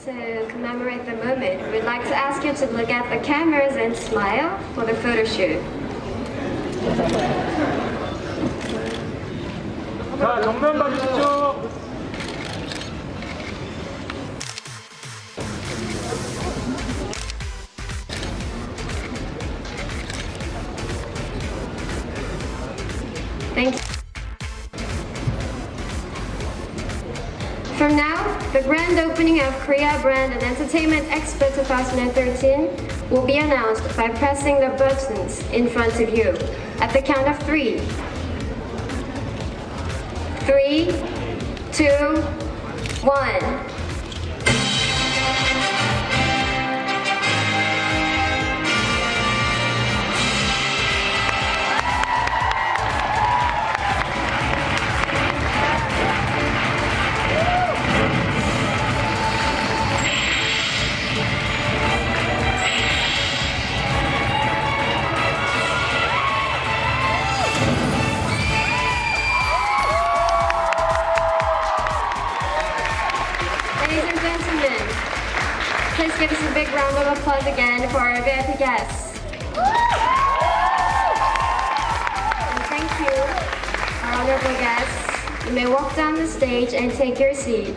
To commemorate the moment, we'd like to ask you to look at the cameras and smile for the photo shoot. 자, 정면 봐주시죠. Thank you. From now, the grand opening of Korea Brand and Entertainment Expo 2013 will be announced by pressing the buttons in front of you at the count of 3. 3, 2, 1. Ladies and gentlemen, please give us a big round of applause again for our VIP guests. And thank you, our honorable guests. You may walk down the stage and take your seat.